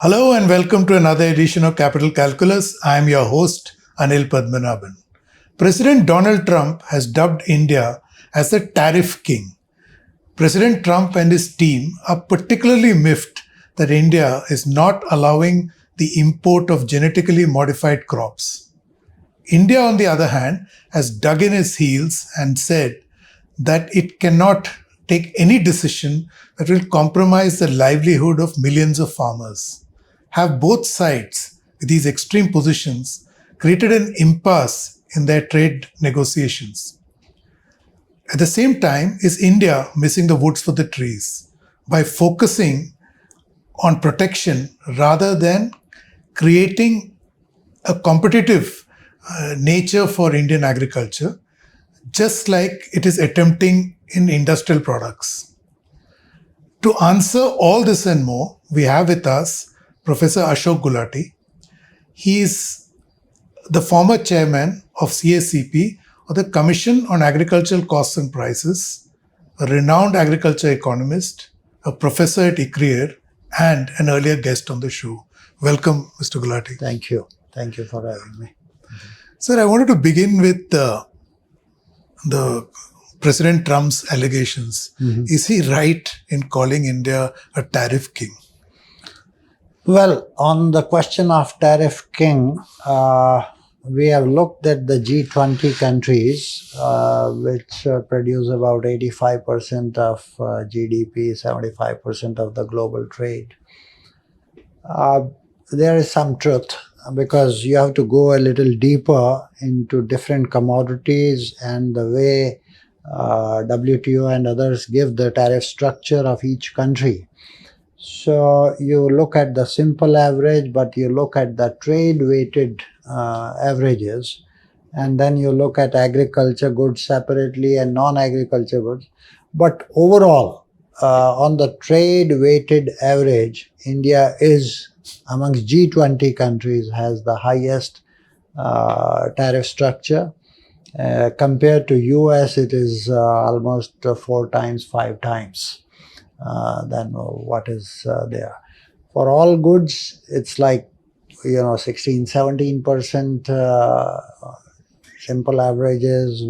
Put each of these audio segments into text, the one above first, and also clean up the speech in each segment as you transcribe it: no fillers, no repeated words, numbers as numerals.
Hello and welcome to another edition of Capital Calculus. I am your host, Anil Padmanabhan. President Donald Trump has dubbed India as the Tariff King. President Trump and his team are particularly miffed that India is not allowing the import of genetically modified crops. India, on the other hand, has dug in its heels and said that it cannot take any decision that will compromise the livelihood of millions of farmers. Have both sides, with these extreme positions, created an impasse in their trade negotiations. At the same time, is India missing the woods for the trees by focusing on protection rather than creating a competitive nature for Indian agriculture, just like it is attempting in industrial products? To answer all this and more, we have with us Professor Ashok Gulati. He is the former chairman of CACP, or the Commission on Agricultural Costs and Prices, a renowned agriculture economist, a professor at Icrier, and an earlier guest on the show. Welcome, Mr. Gulati. Thank you. Thank you for having me. Sir, I wanted to begin with the President Trump's allegations. Is he right in calling India a tariff king? Well, on the question of tariff king, we have looked at the G20 countries, which produce about 85% of GDP, 75% of the global trade. There is some truth, because you have to go a little deeper into different commodities and the way WTO and others give the tariff structure of each country. So you look at the simple average, but you look at the trade-weighted averages, and then you look at agriculture goods separately and non-agriculture goods. But overall, on the trade-weighted average, India is amongst G20 countries has the highest tariff structure. Compared to US, it is almost 4 times, 5 times than what is there. For all goods, it's like 16, 17% simple averages.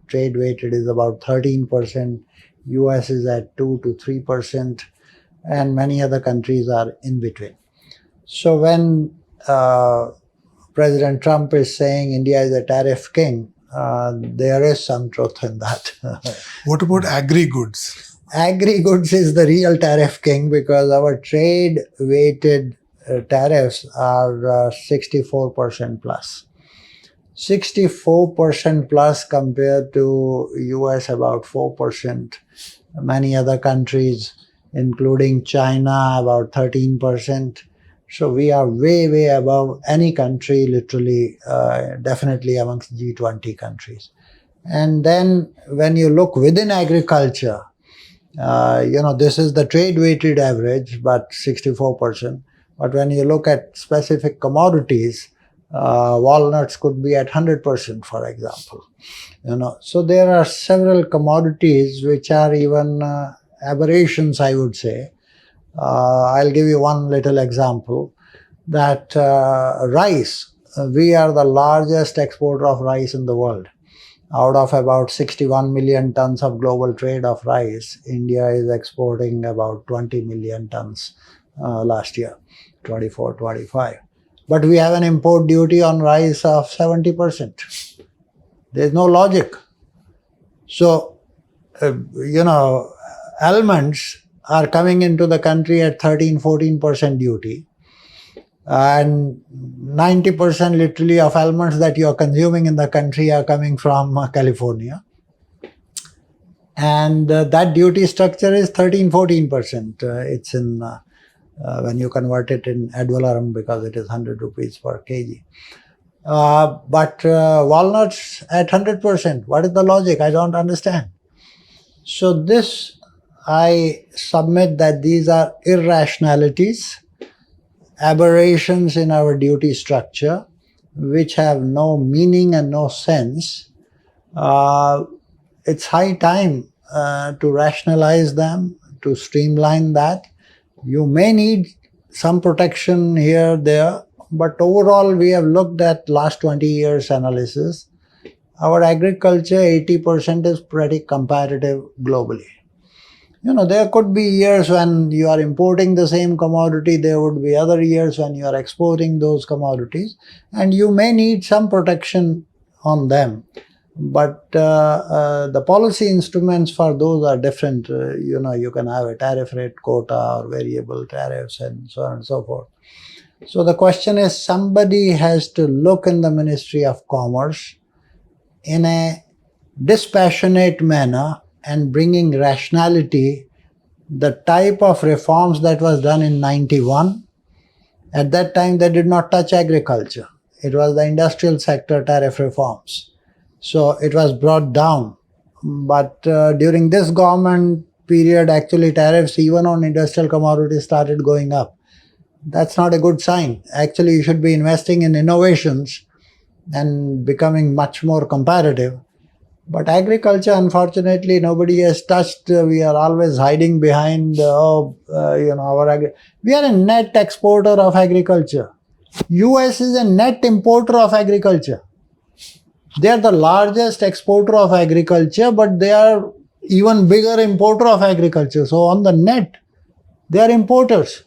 Trade weighted is about 13%. US is at 2 to 3%, and many other countries are in between. So when President Trump is saying India is a tariff king, there is some truth in that. What about agri-goods? Agri-goods is the real tariff king, because our trade-weighted tariffs are 64% plus. 64% plus compared to US about 4%. Many other countries, including China, about 13%. So we are way, way above any country, literally, definitely amongst G20 countries. And then when you look within agriculture, this is the trade-weighted average, but 64%. But when you look at specific commodities, walnuts could be at 100%, for example. So there are several commodities which are even aberrations, I would say. I'll give you one little example, that rice. We are the largest exporter of rice in the world. Out of about 61 million tons of global trade of rice, India is exporting about 20 million tons last year, 24-25. But we have an import duty on rice of 70%. There's no logic. So, almonds are coming into the country at 13-14% duty, and 90% literally of almonds that you are consuming in the country are coming from California, and that duty structure is 13-14%. It's in when you convert it in ad valorem, because it is 100 rupees per kg. But walnuts at 100%. What is the logic? I don't understand. So this, I submit that these are irrationalities, aberrations in our duty structure, which have no meaning and no sense. It's high time to rationalize them, to streamline that. You may need some protection here, there, but overall we have looked at last 20 years analysis. Our agriculture, 80% is pretty competitive globally. There could be years when you are importing the same commodity, there would be other years when you are exporting those commodities, and you may need some protection on them. But the policy instruments for those are different. You can have a tariff rate quota or variable tariffs and so on and so forth. So the question is, somebody has to look in the Ministry of Commerce in a dispassionate manner and bringing rationality. The type of reforms that was done in 91, at that time they did not touch agriculture. It was the industrial sector tariff reforms. So it was brought down. But during this government period, actually tariffs even on industrial commodities started going up. That's not a good sign. Actually, you should be investing in innovations and becoming much more competitive. But agriculture, unfortunately, nobody has touched. We are always hiding behind, we are a net exporter of agriculture. US is a net importer of agriculture. They are the largest exporter of agriculture, but they are even bigger importer of agriculture. So on the net, they are importers.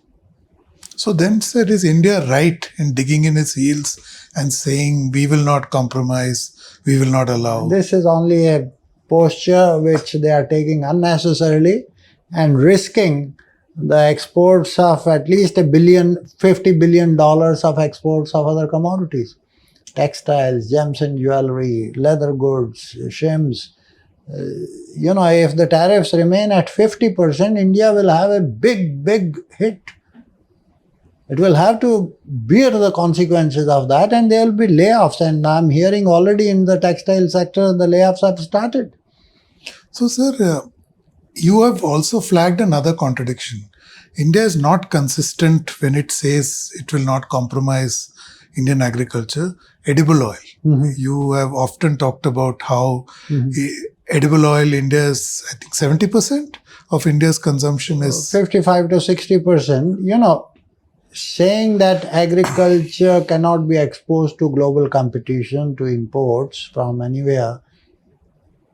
So then, sir, is India right in digging in its heels and saying we will not compromise, we will not allow? This is only a posture which they are taking unnecessarily and risking the exports of at least $50 billion of exports of other commodities. Textiles, gems and jewelry, leather goods, shims. If the tariffs remain at 50%, India will have a big hit. It will have to bear the consequences of that, and there will be layoffs. And I'm hearing already in the textile sector, the layoffs have started. So, sir, you have also flagged another contradiction. India is not consistent when it says it will not compromise Indian agriculture. Edible oil. Mm-hmm. You have often talked about how edible oil, India is, I think, 70% of India's consumption is 55 to 60%. Saying that agriculture cannot be exposed to global competition, to imports from anywhere,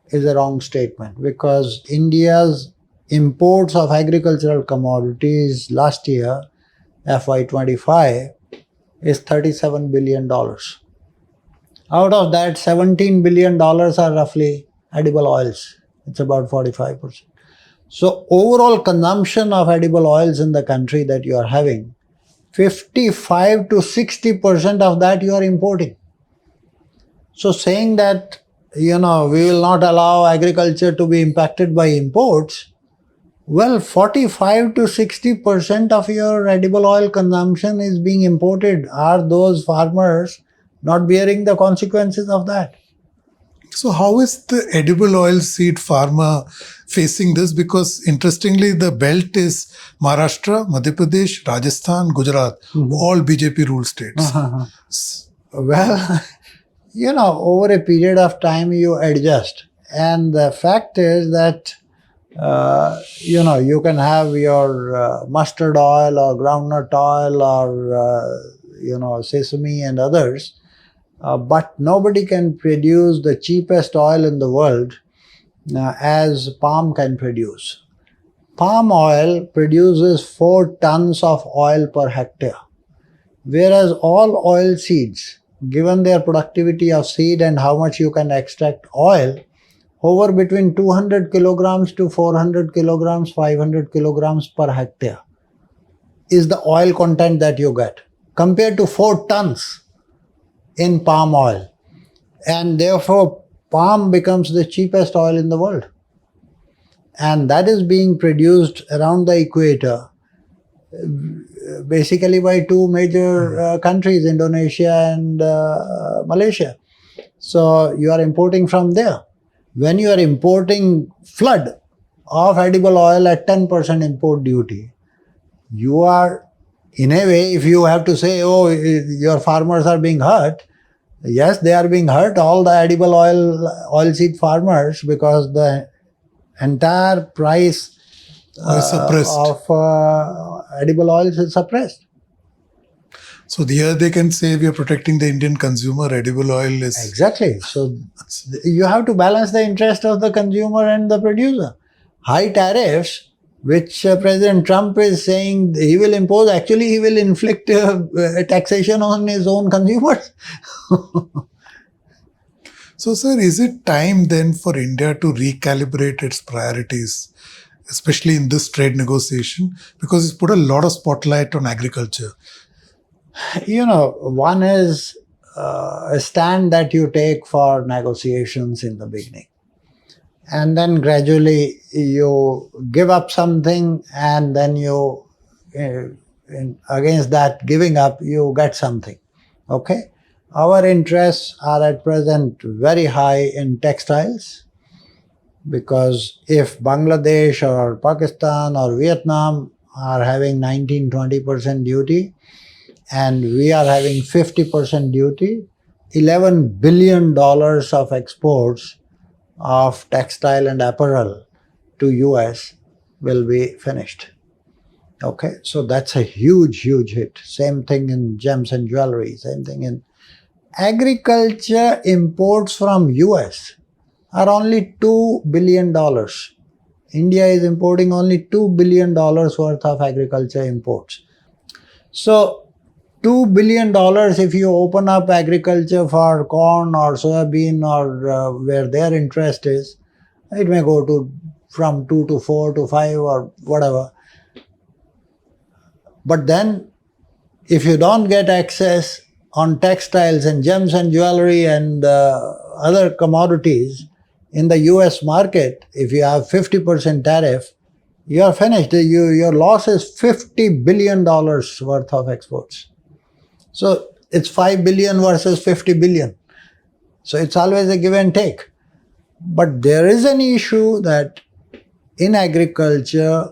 is a wrong statement, because India's imports of agricultural commodities last year, FY25, is $37 billion. Out of that, $17 billion are roughly edible oils. It's about 45%. So overall consumption of edible oils in the country that you are having, 55 to 60% of that you are importing. So saying that, we will not allow agriculture to be impacted by imports, well, 45 to 60% of your edible oil consumption is being imported. Are those farmers not bearing the consequences of that? So how is the edible oil seed farmer facing this? Because interestingly, the belt is Maharashtra, Madhya Pradesh, Rajasthan, Gujarat, all BJP ruled states. Well, over a period of time you adjust. And the fact is that, you can have your mustard oil or groundnut oil or, sesame and others. But nobody can produce the cheapest oil in the world as palm can produce. Palm oil produces 4 tons of oil per hectare, whereas all oil seeds, given their productivity of seed and how much you can extract oil, hover between 200 kilograms to 400 kilograms, 500 kilograms per hectare is the oil content that you get, compared to 4 tons in palm oil. And therefore, palm becomes the cheapest oil in the world. And that is being produced around the equator, basically by 2 major countries, Indonesia and Malaysia. So you are importing from there. When you are importing flood of edible oil at 10% import duty, you are, in a way, if you have to say, your farmers are being hurt, yes, they are being hurt, all the edible oilseed farmers, because the entire price of edible oils is suppressed. So here they can say we are protecting the Indian consumer. Edible oil is Exactly. So you have to balance the interest of the consumer and the producer. High tariffs, which President Trump is saying he will impose, actually he will inflict taxation on his own consumers. So, sir, is it time then for India to recalibrate its priorities, especially in this trade negotiation? Because it's put a lot of spotlight on agriculture. One is a stand that you take for negotiations in the beginning. And then gradually you give up something, and then you, against that giving up, you get something. Okay? Our interests are at present very high in textiles, because if Bangladesh or Pakistan or Vietnam are having 19-20% duty and we are having 50% duty, $11 billion of exports of textile and apparel to US will be finished. Okay, so that's a huge hit. Same thing in gems and jewelry, same thing in agriculture. Imports from US are only $2 billion. India is importing only $2 billion worth of agriculture imports. So $2 billion, if you open up agriculture for corn or soybean or where their interest is, it may go to from 2 to 4 to 5 or whatever. But then if you don't get access on textiles and gems and jewelry and other commodities in the US market, if you have 50% tariff, you are finished. Your loss is $50 billion worth of exports. So it's 5 billion versus 50 billion. So it's always a give and take. But there is an issue that in agriculture,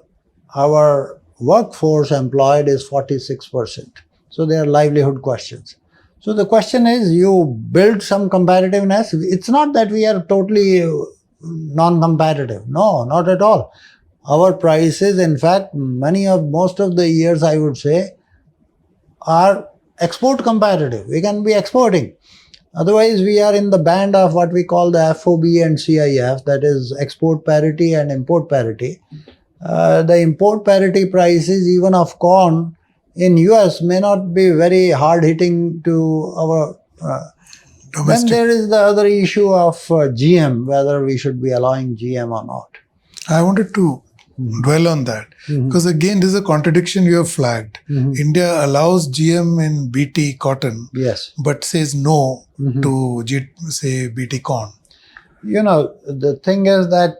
our workforce employed is 46%. So they are livelihood questions. So the question is, you build some competitiveness. It's not that we are totally non-competitive. No, not at all. Our prices, in fact, most of the years, I would say, are export competitive. We can be exporting. Otherwise, we are in the band of what we call the FOB and CIF, that is export parity and import parity. The import parity prices, even of corn in US, may not be very hard hitting to our domestic. Then there is the other issue of GM, whether we should be allowing GM or not. I wanted to dwell on that, because again, this is a contradiction you have flagged. India allows GM in BT cotton, yes, but says no to say BT corn. The thing is that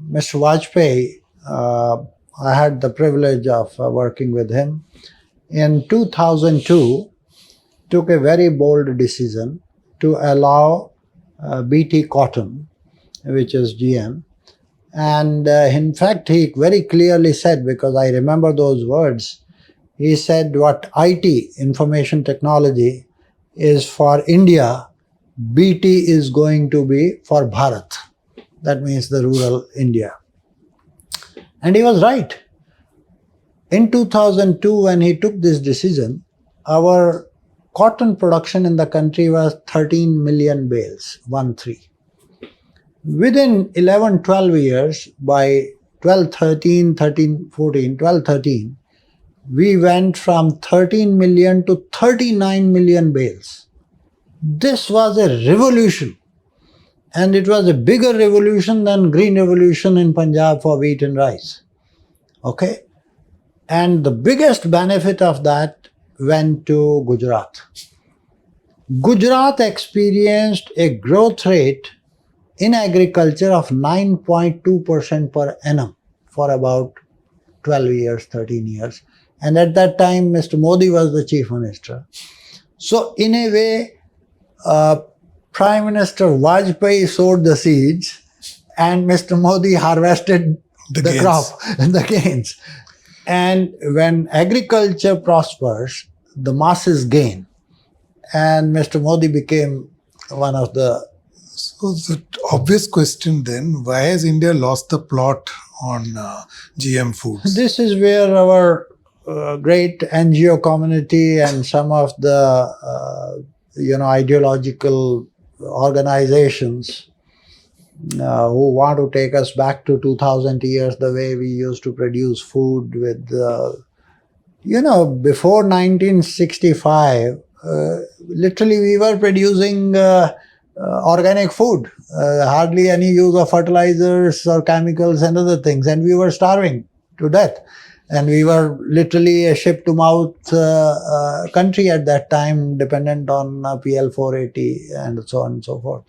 Mr. Vajpayee, I had the privilege of working with him, in 2002 took a very bold decision to allow BT cotton, which is GM. And in fact, he very clearly said, because I remember those words, he said what IT, information technology, is for India, BT is going to be for Bharat. That means the rural India. And he was right. In 2002, when he took this decision, our cotton production in the country was 13 million bales, 13. Within 11-12 years, by 12-13, we went from 13 million to 39 million bales. This was a revolution. And it was a bigger revolution than Green Revolution in Punjab for wheat and rice. Okay? And the biggest benefit of that went to Gujarat. Gujarat experienced a growth rate in agriculture of 9.2% per annum for about 12 years, 13 years. And at that time, Mr. Modi was the chief minister. So in a way, Prime Minister Vajpayee sowed the seeds and Mr. Modi harvested the crop and the gains. And when agriculture prospers, the masses gain. And Mr. Modi became one of the... So the obvious question then, why has India lost the plot on GM foods? This is where our great NGO community and some of the ideological organizations who want to take us back to 2000 years, the way we used to produce food with, before 1965, literally we were producing organic food, hardly any use of fertilizers or chemicals and other things, and we were starving to death. And we were literally a ship-to-mouth country at that time, dependent on PL 480 and so on and so forth.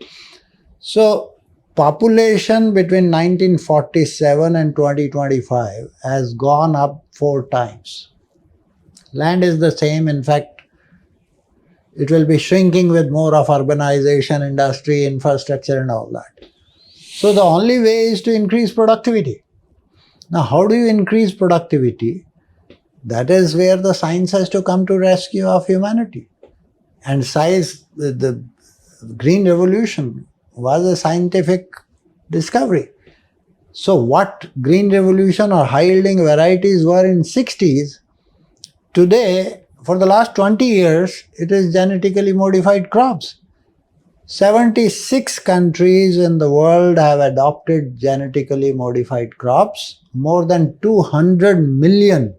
So, population between 1947 and 2025 has gone up 4 times. Land is the same. In fact, it will be shrinking with more of urbanization, industry, infrastructure and all that. So, the only way is to increase productivity. Now, how do you increase productivity? That is where the science has to come to rescue of humanity. And the Green Revolution was a scientific discovery. So what Green Revolution or high-yielding varieties were in 60s, today, for the last 20 years, it is genetically modified crops. 76 countries in the world have adopted genetically modified crops. More than 200 million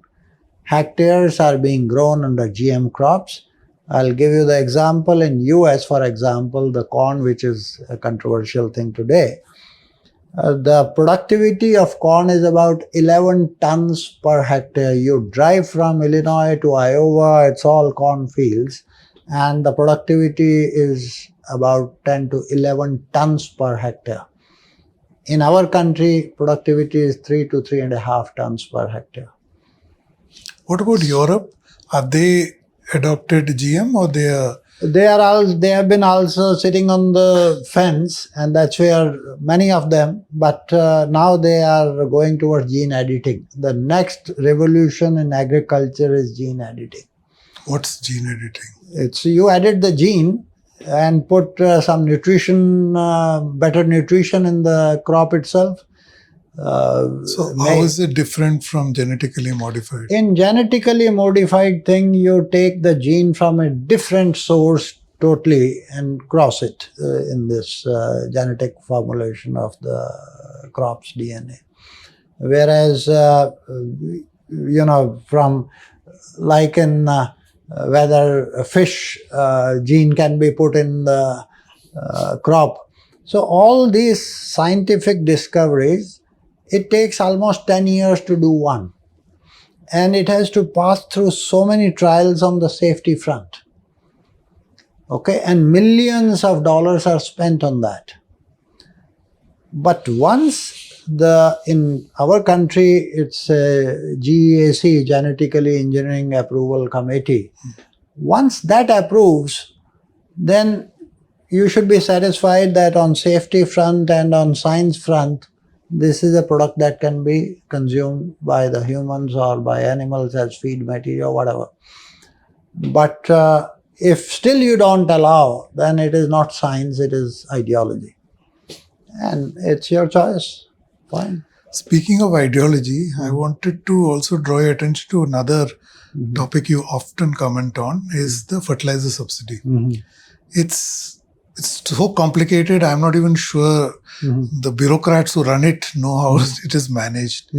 hectares are being grown under GM crops. I'll give you the example. In US, for example, the corn, which is a controversial thing today, the productivity of corn is about 11 tons per hectare. You drive from Illinois to Iowa, it's all corn fields, and the productivity is about 10 to 11 tons per hectare. In our country, productivity is 3 to 3.5 tons per hectare. What about Europe? Are they adopted GM or they are? They have been also sitting on the fence, and that's where many of them, but now they are going towards gene editing. The next revolution in agriculture is gene editing. What's gene editing? It's you edit the gene and put some nutrition, better nutrition in the crop itself. So how is it different from genetically modified? In genetically modified thing, you take the gene from a different source totally and cross it in this genetic formulation of the crop's DNA. Whereas, from like in whether a fish gene can be put in the crop. So all these scientific discoveries, it takes almost 10 years to do one. And it has to pass through so many trials on the safety front. Okay, and millions of dollars are spent on that. But once in our country, it's a GEAC, Genetically Engineering Approval Committee. Once that approves, then you should be satisfied that on safety front and on science front, this is a product that can be consumed by the humans or by animals as feed material, whatever. But if still you don't allow, then it is not science, it is ideology. And it's your choice. Fine. Speaking of ideology, I wanted to also draw your attention to another topic you often comment on, is the fertilizer subsidy. It's so complicated, I'm not even sure the bureaucrats who run it know how it is managed.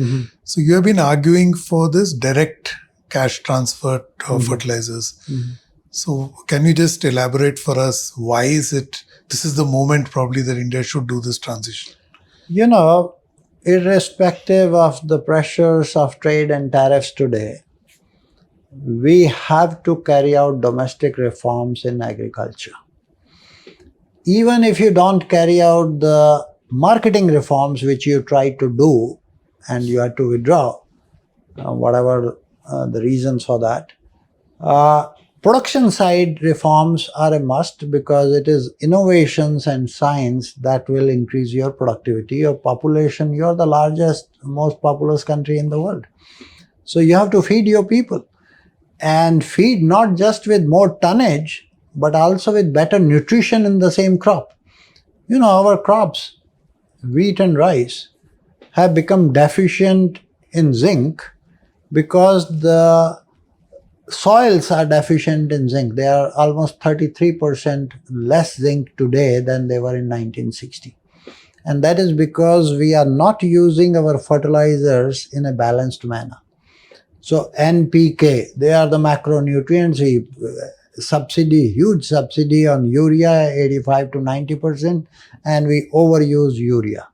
So you have been arguing for this direct cash transfer of fertilizers. So can you just elaborate for us, why is it, this is the moment probably that India should do this transition? Irrespective of the pressures of trade and tariffs today, we have to carry out domestic reforms in agriculture. Even if you don't carry out the marketing reforms which you try to do and you have to withdraw, whatever the reasons for that, production side reforms are a must, because it is innovations and science that will increase your productivity, your population. You're the largest, most populous country in the world. So you have to feed your people, and feed not just with more tonnage, but also with better nutrition in the same crop. Our crops, wheat and rice, have become deficient in zinc because the soils are deficient in zinc. They are almost 33% less zinc today than they were in 1960. And that is because we are not using our fertilizers in a balanced manner. So NPK, they are the macronutrients. Subsidy, huge subsidy on urea, 85 to 90%, and we overuse urea.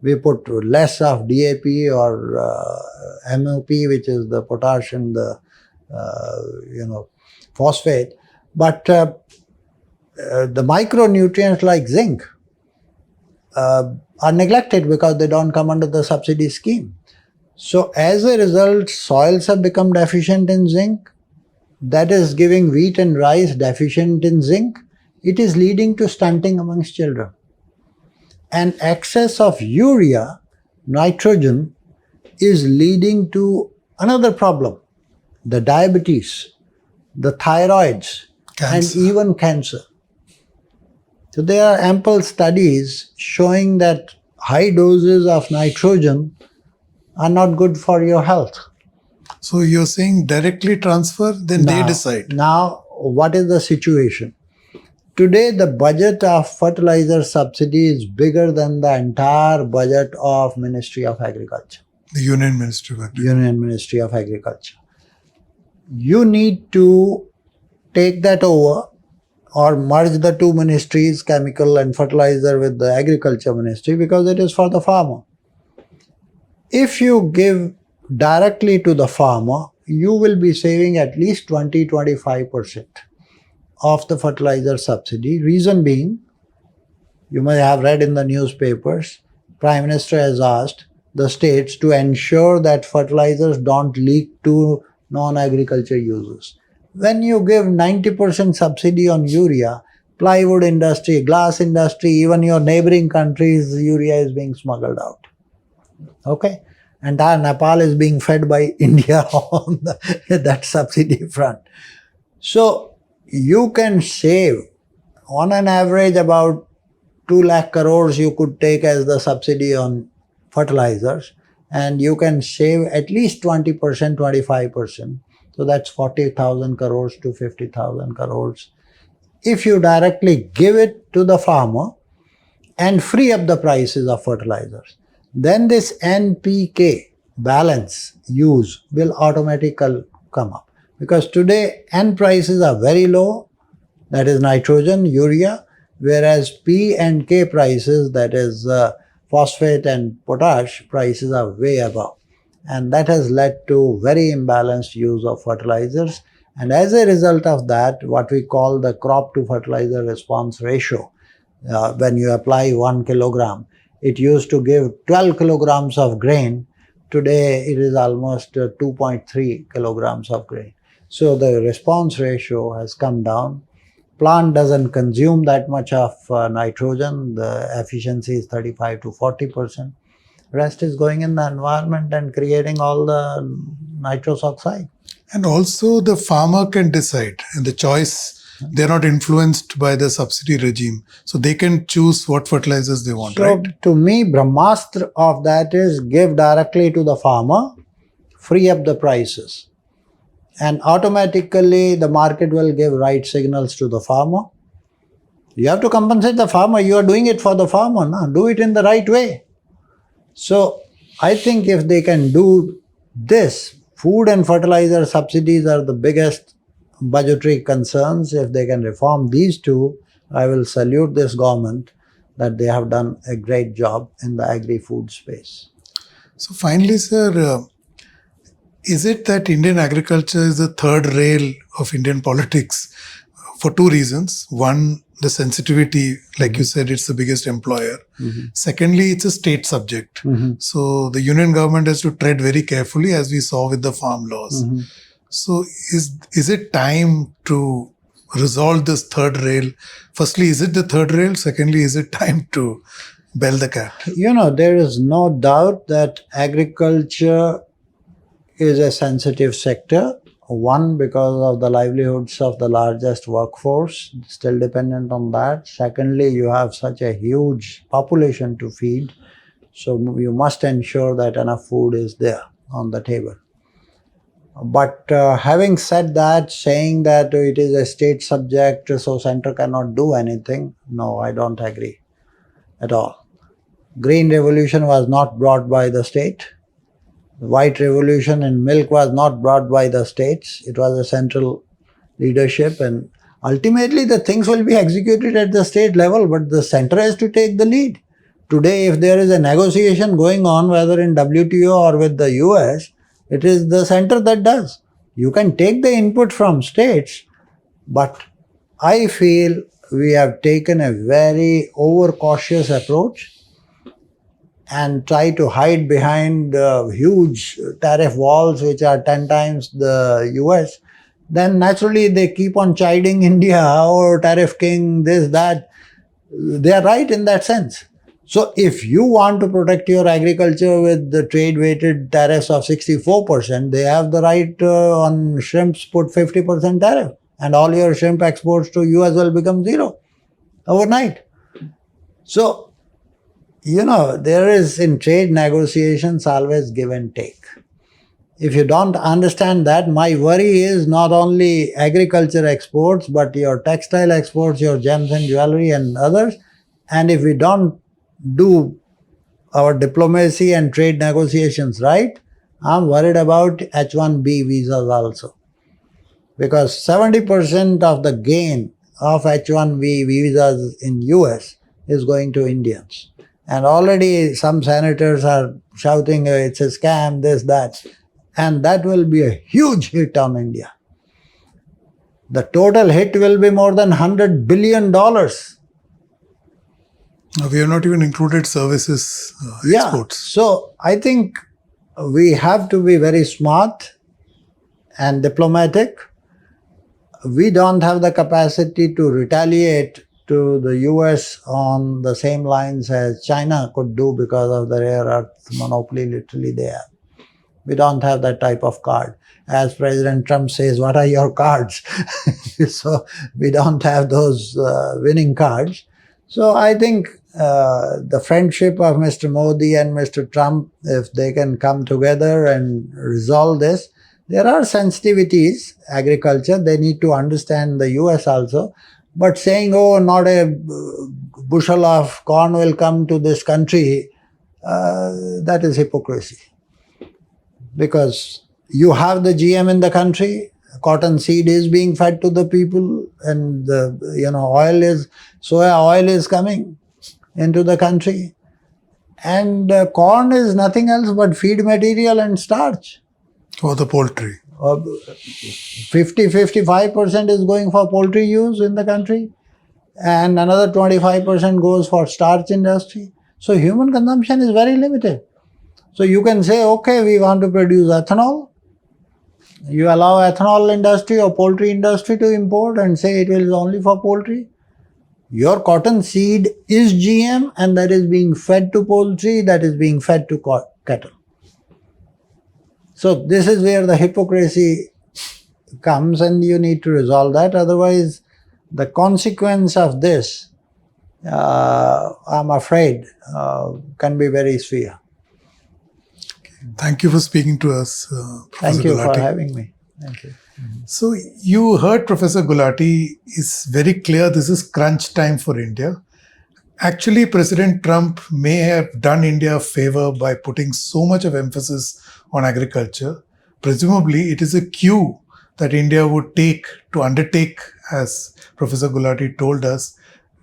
We put less of DAP or MOP, which is the potash and the phosphate, but the micronutrients like zinc are neglected because they don't come under the subsidy scheme. So as a result, soils have become deficient in zinc. That is giving wheat and rice deficient in zinc. It is leading to stunting amongst children. And excess of urea, nitrogen, is leading to another problem, the diabetes, the thyroids, Cancer. and even cancer. So there are ample studies showing that high doses of nitrogen are not good for your health. So you're saying directly transfer, then they decide. Now, what is the situation? Today, the budget of fertilizer subsidy is bigger than the entire budget of Ministry of Agriculture. The Union Ministry of Agriculture. Union Ministry of Agriculture. You need to take that over or merge the two ministries, chemical and fertilizer, with the agriculture ministry, because it is for the farmer. If you give directly to the farmer, you will be saving at least 20-25% of the fertilizer subsidy. Reason being, you may have read in the newspapers, Prime Minister has asked the states to ensure that fertilizers don't leak to non-agriculture users. When you give 90% subsidy on urea, plywood industry, glass industry, even your neighboring countries, urea is being smuggled out. Okay? Entire Nepal is being fed by India on that subsidy front. So you can save on an average about 2 lakh crores you could take as the subsidy on fertilizers, and you can save at least 20%, 25%. So that's 40,000 crores to 50,000 crores. If you directly give it to the farmer and free up the prices of fertilizers, then this NPK balance use will automatically come up. Because today N prices are very low, that is nitrogen, urea, whereas P and K prices, that is phosphate and potash prices, are way above. And that has led to very imbalanced use of fertilizers. And as a result of that, what we call the crop to fertilizer response ratio, when you apply 1 kilogram, it used to give 12 kilograms of grain. Today it is almost 2.3 kilograms of grain. So the response ratio has come down. Plant doesn't consume that much of nitrogen. The efficiency is 35 to 40%. Rest is going in the environment and creating all the nitrous oxide. And also the farmer can decide, and the choice, they're not influenced by the subsidy regime. So they can choose what fertilizers they want, right? So to me, Brahmastra of that is give directly to the farmer, free up the prices. And automatically the market will give right signals to the farmer. You have to compensate the farmer. You are doing it for the farmer. No? Do it in the right way. So I think if they can do this, food and fertilizer subsidies are the biggest budgetary concerns. If they can reform these two, I will salute this government that they have done a great job in the agri-food space. So finally, sir, is it that Indian agriculture is the third rail of Indian politics for two reasons? One, the sensitivity, like you said, it's the biggest employer. Secondly, it's a state subject. So the union government has to tread very carefully, as we saw with the farm laws. So is it time to resolve this third rail? Firstly, is it the third rail? Secondly, is it time to bell the cat? You know, there is no doubt that agriculture is a sensitive sector. One, because of the livelihoods of the largest workforce, still dependent on that. Secondly, you have such a huge population to feed, so you must ensure that enough food is there on the table. But having said that, saying that it is a state subject, so center cannot do anything, no, I don't agree at all. Green revolution was not brought by the state. The white revolution in milk was not brought by the states. It was a central leadership, and ultimately the things will be executed at the state level, but the center has to take the lead. Today, if there is a negotiation going on, whether in WTO or with the US, it is the center that does. You can take the input from states, but I feel we have taken a very overcautious approach and try to hide behind huge tariff walls which are 10 times the US. Then naturally they keep on chiding India, oh, tariff king, this, that. They are right in that sense. So if you want to protect your agriculture with the trade-weighted tariffs of 64%, they have the right on shrimps put 50% tariff, and all your shrimp exports to US will become zero overnight. So, there is in trade negotiations always give and take. If you don't understand that, my worry is not only agriculture exports, but your textile exports, your gems and jewelry and others. And if we don't do our diplomacy and trade negotiations right, I'm worried about H-1B visas also. Because 70% of the gain of H-1B visas in US is going to Indians. And already some senators are shouting, it's a scam, this, that. And that will be a huge hit on India. The total hit will be more than $100 billion. We have not even included services exports. So I think we have to be very smart and diplomatic. We don't have the capacity to retaliate to the US on the same lines as China could do because of the rare earth monopoly literally they have. We don't have that type of card. As President Trump says, what are your cards? So we don't have those winning cards. So I think the friendship of Mr. Modi and Mr. Trump, if they can come together and resolve this, there are sensitivities, agriculture, they need to understand the US also. But saying, oh, not a bushel of corn will come to this country, that is hypocrisy. Because you have the GM in the country, cotton seed is being fed to the people, and the soya oil is coming into the country. And corn is nothing else but feed material and starch. For the poultry. 50-55% is going for poultry use in the country, and another 25% goes for starch industry. So human consumption is very limited. So you can say, okay, we want to produce ethanol. You allow ethanol industry or poultry industry to import and say it is only for poultry. Your cotton seed is GM, and that is being fed to poultry, that is being fed to cattle. So this is where the hypocrisy comes, and you need to resolve that. Otherwise, the consequence of this, I'm afraid, can be very severe. Thank you for speaking to us, Professor Thank you Gulati. for having me. Thank you. So you heard Professor Gulati is very clear this is crunch time for India. Actually, President Trump may have done India a favor by putting so much of emphasis on agriculture. Presumably, it is a cue that India would take to undertake, as Professor Gulati told us,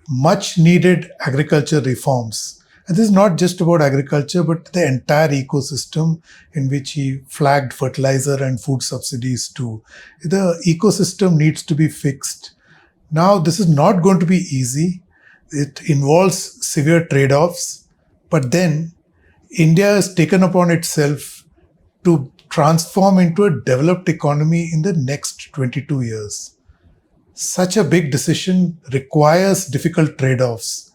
much needed agriculture reforms. And this is not just about agriculture, but the entire ecosystem in which he flagged fertilizer and food subsidies too. The ecosystem needs to be fixed. Now, this is not going to be easy. It involves severe trade-offs. But then, India has taken upon itself to transform into a developed economy in the next 22 years. Such a big decision requires difficult trade-offs,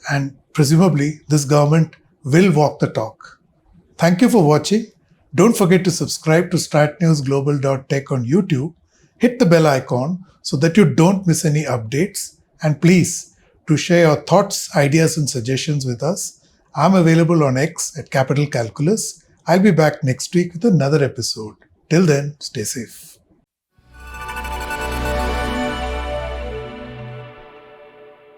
and presumably this government will walk the talk. Thank you for watching. Don't forget to subscribe to StratNewsGlobal.Tech on YouTube. Hit the bell icon so that you don't miss any updates, and please do share your thoughts, ideas and suggestions with us. I'm available on X at Capital Calculus. I'll be back next week with another episode. Till then, stay safe.